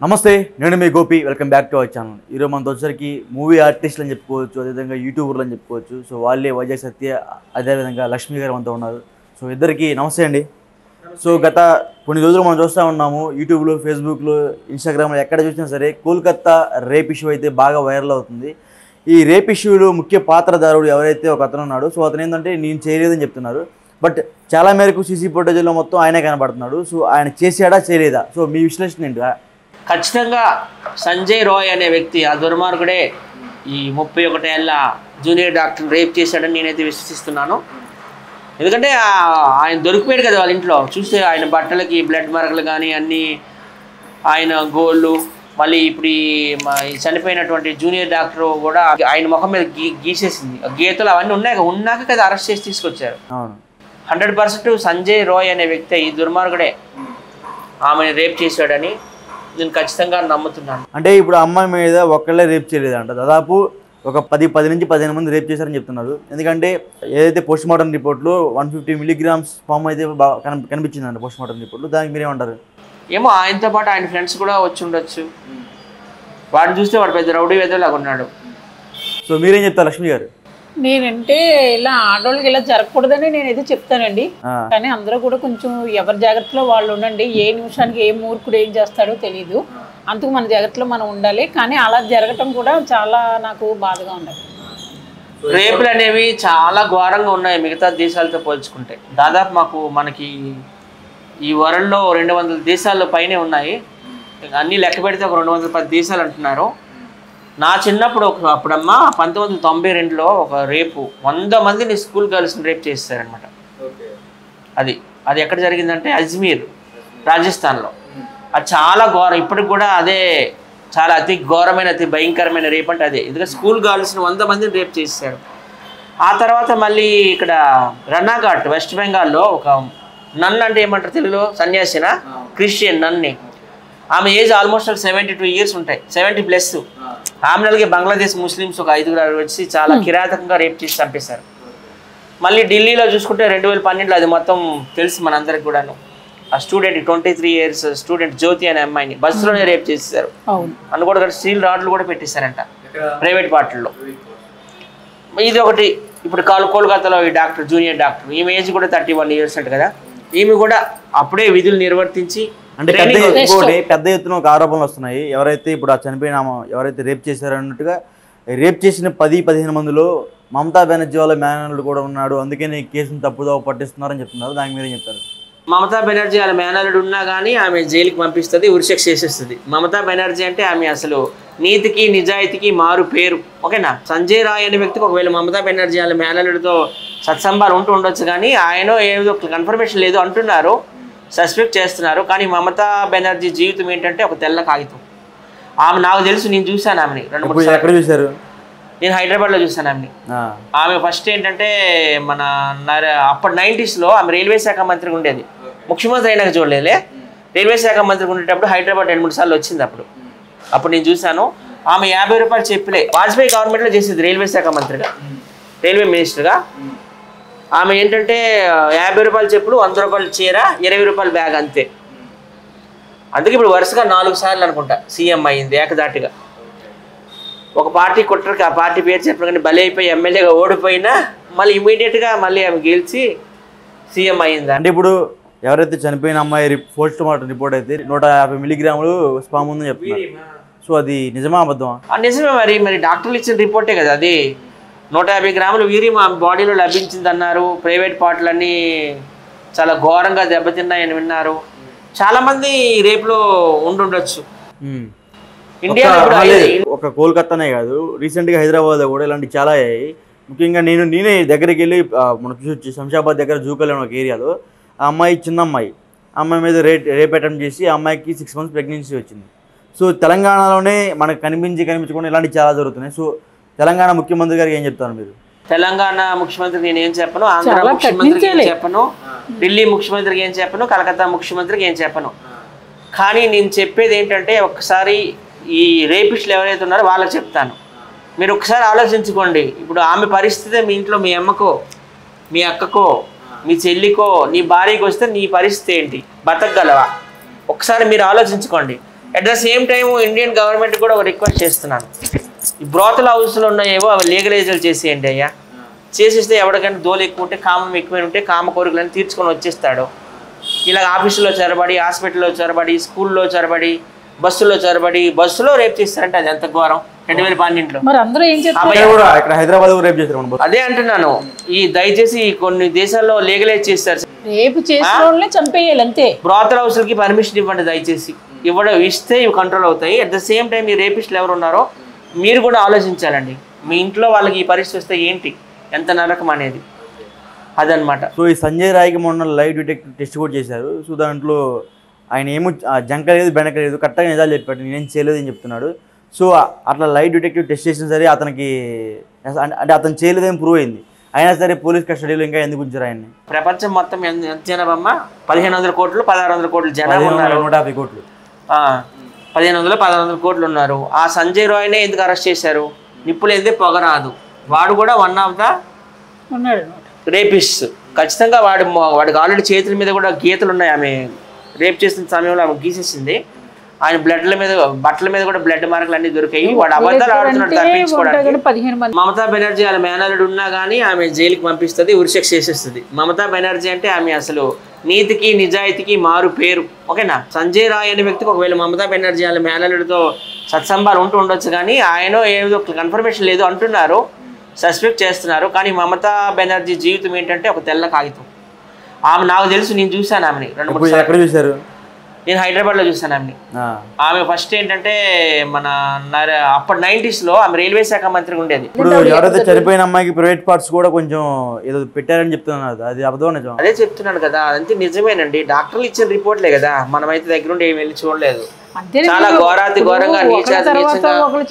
నమస్తే, నేను మీ Gopi. Welcome back to our channel. ఈరోజు మనతో వచ్చేసరికి మూవీ ఆర్టిస్టులు అని చెప్పుకోవచ్చు, అదేవిధంగా యూట్యూబర్లు అని చెప్పుకోవచ్చు. సో వాళ్ళే వైజాగ్ సత్య, అదేవిధంగా లక్ష్మి గారు మనతో ఉన్నారు. సో ఇద్దరికి నమస్తే అండి. సో గత కొన్ని రోజులు మనం చూస్తూ ఉన్నాము యూట్యూబ్లో, ఫేస్బుక్లో, ఇన్స్టాగ్రామ్లో ఎక్కడ చూసినా సరే కోల్కతా రేప్ ఇష్యూ అయితే బాగా వైరల్ అవుతుంది. ఈ రేప్ ఇష్యూలో ముఖ్య పాత్రధారుడు ఎవరైతే ఒక అతను ఉన్నాడో, సో అతను ఏంటంటే నేను చేయలేదని చెప్తున్నారు. బట్ చాలా మేరకు సీసీ ఫుటేజ్లో మొత్తం ఆయనే కనబడుతున్నాడు. సో ఆయన చేసాడా చేయలేదా? సో మీ విశ్లేషణ ఏంటి? ఖచ్చితంగా సంజయ్ రాయ్ అనే వ్యక్తి, ఆ దుర్మార్గుడే ఈ 31 ఏళ్ళ జూనియర్ డాక్టర్ని రేప్ చేశాడని నేనైతే విశ్వసిస్తున్నాను. ఎందుకంటే ఆయన దొరికిపోయాడు కదా వాళ్ళ ఇంట్లో. చూస్తే ఆయన బట్టలకి బ్లడ్ మార్కులు కానీ అన్నీ, ఆయన గోళ్ళు, మళ్ళీ ఇప్పుడు ఈ చనిపోయినటువంటి జూనియర్ డాక్టర్ కూడా ఆయన ముఖం మీద గీసేసింది. గీతలు అవన్నీ ఉన్నాక కదా అరెస్ట్ చేసి తీసుకొచ్చారు. 100% సంజయ్ రాయ్ అనే వ్యక్తి, ఈ దుర్మార్గుడే ఆమెను రేప్ చేశాడని నేను ఖచ్చితంగా నమ్ముతున్నాను. అంటే ఇప్పుడు అమ్మాయి మీద ఒక్కళ్ళే రేప్ చేయలేదంట, దాదాపు ఒక 10 నుంచి 15 మంది రేప్ చేశారని చెప్తున్నారు. ఎందుకంటే ఏదైతే పోస్ట్ మార్టం రిపోర్ట్లో 150 మిల్లీగ్రామ్స్ స్పర్మ్ అయితే కనిపించిందంట పోస్ట్ మార్టం రిపోర్ట్లో. దానికి మీరేమంటారు? ఏమో ఆయనతో పాటు ఆయన ఫ్రెండ్స్ కూడా వచ్చి ఉండొచ్చు. వాడిని చూస్తే వాడు పెద్ద రౌడీ వేదలాగా ఉన్నాడు. సో మీరేం చెప్తారు లక్ష్మి గారు? నేనంటే ఇలా ఆడవాళ్ళకి ఇలా జరగకూడదని నేనైతే చెప్తానండి. కానీ అందరూ కూడా కొంచెం ఎవరి జాగ్రత్తలో వాళ్ళు ఉండండి. ఏ నిమిషానికి ఏ మూర్ఖుడు ఏం చేస్తాడో తెలియదు. అందుకు మన జాగ్రత్తలో మనం ఉండాలి. కానీ అలా జరగటం కూడా చాలా నాకు బాధగా ఉండదు. రేపులు అనేవి చాలా ఘోరంగా ఉన్నాయి మిగతా దేశాలతో పోల్చుకుంటే. దాదాపు మనకి ఈ వరల్డ్లో 200 దేశాల్లో పైనే ఉన్నాయి. అన్నీ లెక్క పెడితే ఒక 210 దేశాలు అంటున్నారు. నా చిన్నప్పుడు అప్పుడమ్మా 1992లో ఒక రేపు 100 మందిని స్కూల్ గర్ల్స్ని రేప్ చేస్తారనమాట. అది ఎక్కడ జరిగిందంటే అజ్మీర్, రాజస్థాన్లో. అది చాలా ఘోరం. ఇప్పటికి కూడా అదే చాలా అతి ఘోరమైన, అతి భయంకరమైన రేప్ అంటే అదే. ఎందుకంటే స్కూల్ గర్ల్స్ని 100 మందిని రేప్ చేస్తారు. ఆ తర్వాత మళ్ళీ ఇక్కడ రన్నాఘాట్, వెస్ట్ బెంగాల్లో ఒక నన్ అంటే ఏమంటారు తెలుగులో, సన్యాసినా, క్రిస్టియన్ నన్ని. ఆమె ఏజ్ ఆల్మోస్ట్ 72 ఇయర్స్ ఉంటాయి, 70+. ఆమె అలాగే బంగ్లాదేశ్ ముస్లిమ్స్ ఒక 5 వచ్చి చాలా కిరాతకంగా రేప్ చేసి చంపేశారు. మళ్ళీ ఢిల్లీలో చూసుకుంటే 2012లో అది మొత్తం తెలుసు మనందరికి కూడాను. ఆ స్టూడెంట్ 23 ఇయర్స్ స్టూడెంట్ జ్యోతి అనే అమ్మాయిని బస్సులోనే రేప్ చేసేసారు. అని కూడా స్టీల్ రాడ్లు కూడా పెట్టేశారంట ప్రైవేట్ పార్టీల్లో. ఇది ఒకటి. ఇప్పుడు కోల్కతాలో ఈ డాక్టర్, జూనియర్ డాక్టర్, ఈమె ఏజ్ కూడా 31 ఇయర్స్ అంట కదా. ఈమె కూడా అప్పుడే విధులు నిర్వర్తించి అంటే పెద్ద ఎత్తున ఒక ఆరోపణలు వస్తున్నాయి. ఎవరైతే ఇప్పుడు ఆ చనిపోయిన ఎవరైతే రేప్ చేశారో అన్నట్టుగా రేప్ చేసిన 10-15 మందిలో మమతా బెనర్జీ వాళ్ళ మేనల్లుడు కూడా ఉన్నాడు, అందుకని కేసును తప్పుదో పట్టిస్తున్నారని చెప్తున్నారు. దానికి మీరేం చెప్తారు? మమతా బెనర్జీ వాళ్ళ మేనల్లుడు ఉన్నా కానీ ఆమె జైలుకి పంపిస్తుంది, ఉరిశిక్ష చేసేస్తుంది. మమతా బెనర్జీ అంటే ఆమె అసలు నీతికి నిజాయితీకి మారు పేరు. ఓకేనా? సంజయ్ రాయ్ అనే వ్యక్తికి ఒకవేళ మమతా బెనర్జీ వాళ్ళ మేనల్లుడితో సత్సంబాలు ఉండొచ్చు, కానీ ఆయన ఏదో కన్ఫర్మేషన్ లేదు అంటున్నారు, సస్పెక్ట్ చేస్తున్నారు. కానీ మమతా బెనర్జీ జీవితం ఏంటంటే ఒక తెల్ల కాగితం. ఆమె నాకు తెలుసు, నేను చూశాను ఆమెని 2-3 సార్లు. ఎక్కడ చూశారు? నేను హైదరాబాద్లో చూశాను ఆమెని. ఆమె ఫస్ట్ ఏంటంటే మన అప్పటి 90sలో ఆమె రైల్వే శాఖ మంత్రిగా ఉండేది. ముఖ్యమంత్రి అయినాక చూడలేదులే, రైల్వే శాఖ మంత్రిగా ఉండేటప్పుడు హైదరాబాద్ 2-3 సార్లు వచ్చింది. అప్పుడు నేను చూశాను. ఆమె 50 రూపాయలు చెప్పులే వాజ్పేయి గవర్నమెంట్లో చేసేది, రైల్వే శాఖ మంత్రిగా, రైల్వే మినిస్టర్గా. ఆమె ఏంటంటే 50 రూపాయల చెప్పులు, 100 రూపాయల చీర, 20 రూపాయల బ్యాగ్ అంతే. అందుకే ఇప్పుడు వరుసగా 4 సార్లు అనుకుంటా సీఎం అయ్యింది ఏకదాటిగా. ఒక పార్టీ కుట్రకి ఆ పార్టీ పేరు చెప్పగానే బలి అయిపోయి ఎమ్మెల్యేగా ఓడిపోయినా మళ్ళీ ఇమీడియట్గా మళ్ళీ ఆమె గెలిచి సీఎం అయ్యింది. అంటే ఇప్పుడు ఎవరైతే చనిపోయిన అమ్మాయి పోస్ట్ మార్టం రిపోర్ట్ అయితే 150 మిల్లీగ్రాములు స్పామ్ ఉందని చెప్తున్నారు. సో అది నిజమా అబద్ధమా? నిజమే. మరి డాక్టర్లు ఇచ్చిన రిపోర్టే కదా అది. 150 గ్రాములు వీర్యం ఆమె బాడీలో లభించింది అన్నారు. ప్రైవేట్ పార్ట్లన్నీ చాలా ఘోరంగా దెబ్బతిన్నాయని విన్నారు. చాలామంది రేపులో ఉండొచ్చు. ఇండియాలో ఒక కోల్కతానే కాదు, రీసెంట్గా హైదరాబాద్లో కూడా ఇలాంటి చాలా అయ్యాయి. ముఖ్యంగా నేనే దగ్గరికి వెళ్ళి మన శంషాబాద్ దగ్గర జూకల్ ఒక ఏరియాలో ఆ అమ్మాయి, చిన్న అమ్మాయి, అమ్మాయి మీద రేప్ అటెంప్ట్ చేసి ఆ అమ్మాయికి 6 months ప్రెగ్నెన్సీ వచ్చింది. సో తెలంగాణలోనే మనకు కనిపించకుండా ఇలాంటి చాలా జరుగుతున్నాయి. సో తెలంగాణ ముఖ్యమంత్రి గారికి ఏం చెప్తారు మీరు? తెలంగాణ ముఖ్యమంత్రికి నేను ఏం చెప్పను, ఆంధ్ర ముఖ్యమంత్రికి ఏం చెప్పను, ఢిల్లీ ముఖ్యమంత్రికి ఏం చెప్పను, కలకత్తా ముఖ్యమంత్రికి ఏం చెప్పను. కానీ నేను చెప్పేది ఏంటంటే ఒక్కసారి ఈ రేపిస్టులు ఎవరైతే ఉన్నారో వాళ్ళకి చెప్తాను. మీరు ఒకసారి ఆలోచించుకోండి. ఇప్పుడు ఆమె పరిస్థితి మీ ఇంట్లో మీ అమ్మకో, మీ అక్కకో, మీ చెల్లికో, నీ భార్యకి వస్తే నీ పరిస్థితి ఏంటి? బతకగలవా? ఒకసారి మీరు ఆలోచించుకోండి. At the same time Indian government కూడా ఒక రిక్వెస్ట్ చేస్తున్నాను, ఈ బ్రోతల్ హౌస్లో ఉన్నాయేవో అవి లీగలైజల్ చేసేయండి అయ్యా. చేసేస్తే ఎవరికైనా దోలు ఎక్కువ ఉంటే, కామం ఎక్కువ ఉంటే కామ కోరికలను తీర్చుకొని వచ్చేస్తాడు. ఇలా ఆఫీసులో చొరబడి, హాస్పిటల్లో చొరబడి, స్కూల్లో చొరబడి, బస్సులో చొరబడి, బస్సులో రేపు చేస్తారంటే అది ఎంత ఘోరం. 2012లో మరి అందరూ ఏం చేస్తారు? హైదరాబాద్ రేపు చేస్తారు. అదే అంటున్నాను, ఈ దయచేసి కొన్ని దేశాల్లో లీగలైజ్ చేస్తారు. రేపు చేసిన వాళ్ళని చంపేయాలి అంతే. బ్రోతల్ హౌస్లకి పర్మిషన్ ఇవ్వండి దయచేసి. ఇస్తే ఇవి కంట్రోల్ అవుతాయి. అట్ ద సేమ్ టైం ఈ రేపిస్టులు ఎవరు ఉన్నారో మీరు కూడా ఆలోచించాలండి. మీ ఇంట్లో వాళ్ళకి ఈ పరిస్థితి వస్తే ఏంటి, ఎంత నరకం అనేది, అదనమాట. సో ఈ సంజయ్ రాయ్కి మొన్న లైవ్ డిటెక్టివ్ టెస్ట్ కూడా చేశారు. సో దాంట్లో ఆయన ఏమో జంక లేదు, బెనక లేదు, కరెక్ట్గా నిజాలు చెప్పాడు, నేనేం చేయలేదు అని చెప్తున్నాడు. సో అట్లా లైవ్ డిటెక్టివ్ టెస్ట్ చేసిన సరే అతనికి అంటే అతను చేయలేదని ప్రూవ్ అయింది. అయినా సరే పోలీస్ కస్టడీలో ఇంకా ఎందుకు ఉంచారు ఆయన్ని? ప్రపంచం మొత్తం ఎంత జనాభా? 1500 కోట్లు 1600 కోట్లు జనాభా ఉన్నారు. 150 కోట్లు 1500 కోట్లు ఉన్నారు. ఆ సంజయ్ రాయ్నే ఎందుకు అరెస్ట్ చేశారు? నిప్పులు అయితే పొగ రాదు. వాడు కూడా వన్ ఆఫ్ ద రేపిస్ట్. ఖచ్చితంగా వాడికి ఆల్రెడీ చేతుల మీద కూడా గీతలు ఉన్నాయి. ఆమె రేప్ చేసిన సమయంలో ఆమె గీసేసింది. ఆయన బ్లడ్ల మీద, బట్టల మీద కూడా బ్లడ్ మార్కులు అన్ని దొరికాయి. వాడు అబద్ధాలు ఆడుతున్నాడు తప్పించుకోవడానికి. మమతా బెనర్జీ వాళ్ళ మేనల్లుడు ఉన్నా కానీ ఆమె జైలుకి పంపిస్తుంది, ఉరిశిక్ష చేసేస్తుంది. మమతా బెనర్జీ అంటే ఆమె అసలు నీతికి నిజాయితీకి మారు పేరు. ఓకేనా? సంజయ్ రాయ్ అనే వ్యక్తికి ఒకవేళ మమతా బెనర్జీ వాళ్ళ మేనల్లుడితో సత్సంబాలు ఉండొచ్చు, కానీ ఆయన ఏదో కన్ఫర్మేషన్ లేదు అంటున్నారు, సస్పెక్ట్ చేస్తున్నారు. కానీ మమతా బెనర్జీ జీవితం ఏంటంటే ఒక తెల్ల కాగితం. ఆమె నాకు తెలుసు, నేను చూశాను ఆమెని 2-3 సార్లు. చూశారు? నేను హైదరాబాద్లో చూశాను ఆమెని. ఆమె ఫస్ట్ ఏంటంటే మన అప్పటి 90s లో ఆమె రైల్వే శాఖ మంత్రిగా ఉండేది. ఇప్పుడు ఎవరైతే చనిపోయిన అమ్మాయికి ప్రైవేట్ పార్ట్స్ కూడా కొంచెం ఏదో పెట్టారని చెప్తున్నారు, అది అబద్ధం నిజం? అదే చెప్తున్నాను కదా, అదంతే నిజమేనండి. డాక్టర్లు ఇచ్చిన రిపోర్ట్లే కదా, మనమైతే దగ్గర ఉండి ఏమి వెళ్ళి చూడలేదు. చాలా ఘోరాతి ఘోరంగా ఒకళ్ళ తర్వాత ఒకళ్ళు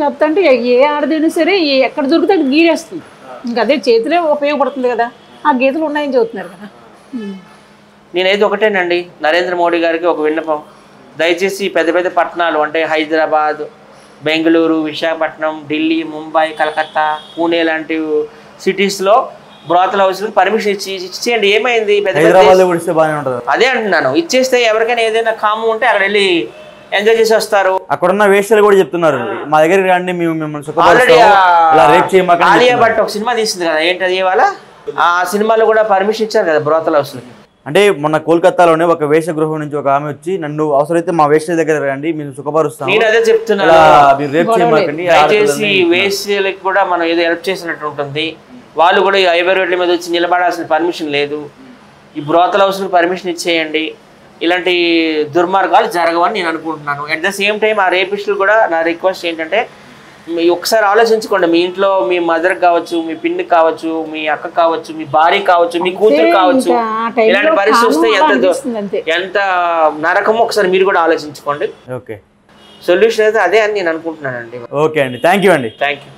చెప్తా అంటే ఏ ఆడదైనా సరే ఎక్కడ దొరికితే అక్కడ గీరేస్తుంది. ఇంకా అదే చేతిలో ఉపయోగపడుతుంది కదా, ఆ గీతలు ఉన్నాయని చెబుతున్నారు కదా. నేనైతే ఒకటేనండి, నరేంద్ర మోడీ గారికి ఒక విన్నపం, దయచేసి పెద్ద పెద్ద పట్టణాలు అంటే హైదరాబాద్, బెంగళూరు, విశాఖపట్నం, ఢిల్లీ, ముంబై, కలకత్తా, పూణే లాంటి సిటీస్లో బ్రోతల్ హౌస్లకు పర్మిషన్ ఇచ్చేయండి. ఏమైంది? అదే అంటున్నాను, ఇచ్చేస్తే ఎవరికైనా ఏదైనా కాము ఉంటే అక్కడ వెళ్ళి ఎంజాయ్ చేసి వస్తారు. అక్కడ ఉన్న వేషాలు కూడా చెప్తున్నారు, మా దగ్గరికి రండి, ఆల్రెడీ ఆలియా భట్ ఒక సినిమా తీసింది కదా, ఏంటది ఇవాళ, ఆ సినిమాలో కూడా పర్మిషన్ ఇచ్చారు కదా బ్రోతల్ హౌస్లకి. అంటే మొన్న కోల్కతాలోనే ఒక వేషగృహం నుంచి ఒక ఆమె వచ్చి, నన్ను అవసరమైతే మా వేశ్య దగ్గర రండి, మీరు సుఖపరుస్తాను. నేను అదే చెప్తున్నాను, దయచేసి వేశ్యలకు కూడా మనం ఏదో హెల్ప్ చేసినట్టు ఉంటుంది. వాళ్ళు కూడా ఈ ఐవర్ రోడ్ల మీద వచ్చి నిలబడాల్సిన పర్మిషన్ లేదు. ఈ బ్రోతల్ హౌస్లకు పర్మిషన్ ఇచ్చేయండి. ఇలాంటి దుర్మార్గాలు జరగవని నేను అనుకుంటున్నాను. అట్ ద సేమ్ టైం ఆ రేపిస్టులు కూడా నా రిక్వెస్ట్ ఏంటంటే, ఒకసారి ఆలోచించుకోండి. మీ ఇంట్లో మీ మదర్ కావచ్చు, మీ పిన్ని కావచ్చు, మీ అక్క కావచ్చు, మీ భార్య కావచ్చు, మీ కూతురు కావచ్చు, ఇలాంటి పరిస్థితి వస్తే ఎంత నరకమో ఒకసారి మీరు కూడా ఆలోచించుకోండి. ఓకే, సొల్యూషన్ అయితే అదే అని నేను అనుకుంటున్నానండి. ఓకే అండి, థ్యాంక్ యూ అండి. Thank you.